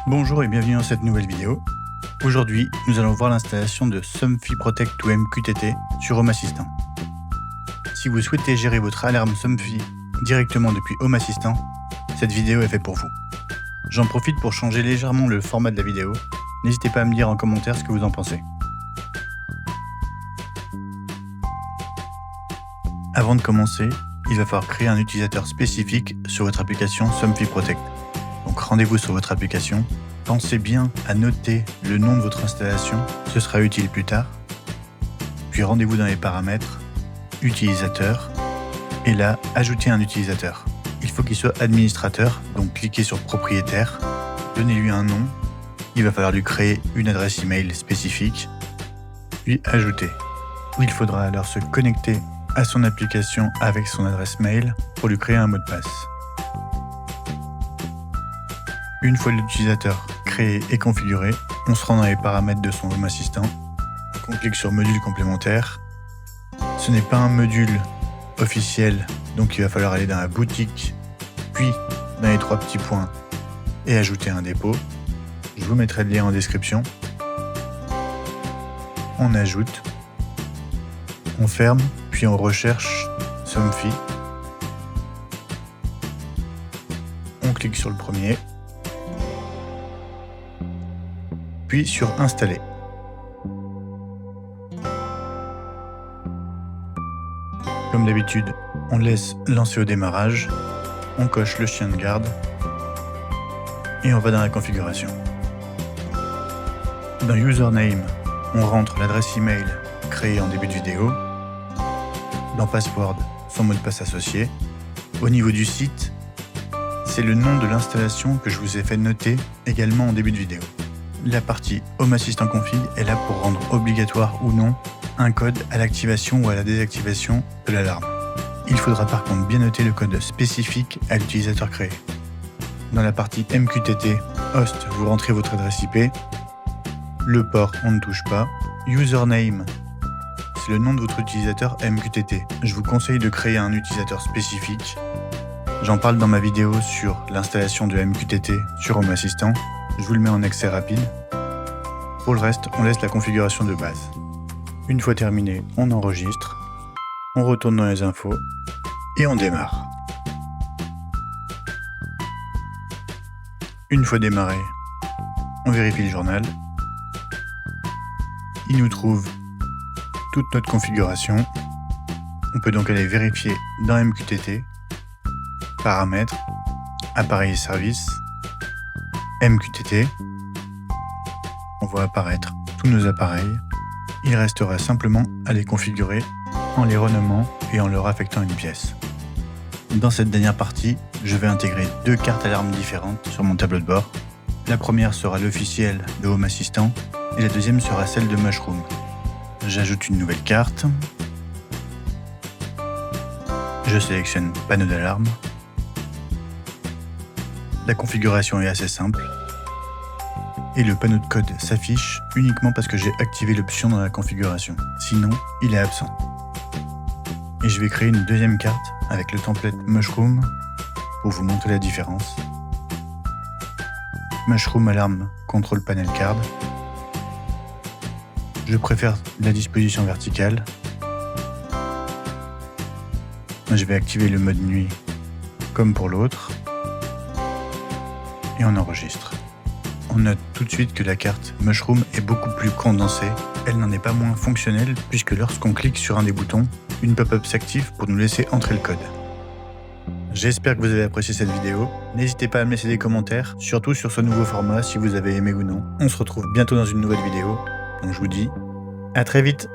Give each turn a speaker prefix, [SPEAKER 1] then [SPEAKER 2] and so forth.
[SPEAKER 1] Bonjour et bienvenue dans cette nouvelle vidéo. Aujourd'hui, nous allons voir l'installation de Somfy Protect to MQTT sur Home Assistant. Si vous souhaitez gérer votre alarme Somfy directement depuis Home Assistant, cette vidéo est faite pour vous. J'en profite pour changer légèrement le format de la vidéo. N'hésitez pas à me dire en commentaire ce que vous en pensez. Avant de commencer, il va falloir créer un utilisateur spécifique sur votre application Somfy Protect. Donc rendez-vous sur votre application, pensez bien à noter le nom de votre installation, ce sera utile plus tard. Puis rendez-vous dans les paramètres, utilisateur, et là, ajoutez un utilisateur. Il faut qu'il soit administrateur, donc cliquez sur propriétaire, donnez-lui un nom, il va falloir lui créer une adresse email spécifique, puis ajouter. Il faudra alors se connecter à son application avec son adresse mail pour lui créer un mot de passe. Une fois l'utilisateur créé et configuré, on se rend dans les paramètres de son Home Assistant. On clique sur module complémentaire. Ce n'est pas un module officiel, donc il va falloir aller dans la boutique, puis dans les trois petits points et ajouter un dépôt. Je vous mettrai le lien en description. On ajoute, on ferme, puis on recherche Somfy. On clique sur le premier. Puis sur Installer. Comme d'habitude, on laisse lancer au démarrage, on coche le chien de garde et on va dans la configuration. Dans Username, on rentre l'adresse email créée en début de vidéo. Dans Password, son mot de passe associé. Au niveau du site, c'est le nom de l'installation que je vous ai fait noter également en début de vidéo. La partie Home Assistant Config est là pour rendre obligatoire ou non un code à l'activation ou à la désactivation de l'alarme. Il faudra par contre bien noter le code spécifique à l'utilisateur créé. Dans la partie MQTT, host, vous rentrez votre adresse IP. Le port, on ne touche pas. Username, c'est le nom de votre utilisateur MQTT. Je vous conseille de créer un utilisateur spécifique. J'en parle dans ma vidéo sur l'installation de MQTT sur Home Assistant. Je vous le mets en accès rapide. Pour le reste, on laisse la configuration de base. Une fois terminé, on enregistre, on retourne dans les infos et on démarre. Une fois démarré, on vérifie le journal. Il nous trouve toute notre configuration. On peut donc aller vérifier dans MQTT, paramètres, appareil et services, MQTT. On voit apparaître tous nos appareils. Il restera simplement à les configurer en les renommant et en leur affectant une pièce. Dans cette dernière partie, je vais intégrer deux cartes alarmes différentes sur mon tableau de bord. La première sera l'officielle de Home Assistant et la deuxième sera celle de Mushroom. J'ajoute une nouvelle carte. Je sélectionne panneau d'alarme. La configuration est assez simple. Et le panneau de code s'affiche uniquement parce que j'ai activé l'option dans la configuration. Sinon, il est absent. Et je vais créer une deuxième carte avec le template Mushroom pour vous montrer la différence. Mushroom Alarm Control Panel Card. Je préfère la disposition verticale. Je vais activer le mode nuit comme pour l'autre. Et on enregistre. On note tout de suite que la carte Mushroom est beaucoup plus condensée. Elle n'en est pas moins fonctionnelle puisque lorsqu'on clique sur un des boutons, une pop-up s'active pour nous laisser entrer le code. J'espère que vous avez apprécié cette vidéo. N'hésitez pas à me laisser des commentaires, surtout sur ce nouveau format si vous avez aimé ou non. On se retrouve bientôt dans une nouvelle vidéo. Donc je vous dis à très vite.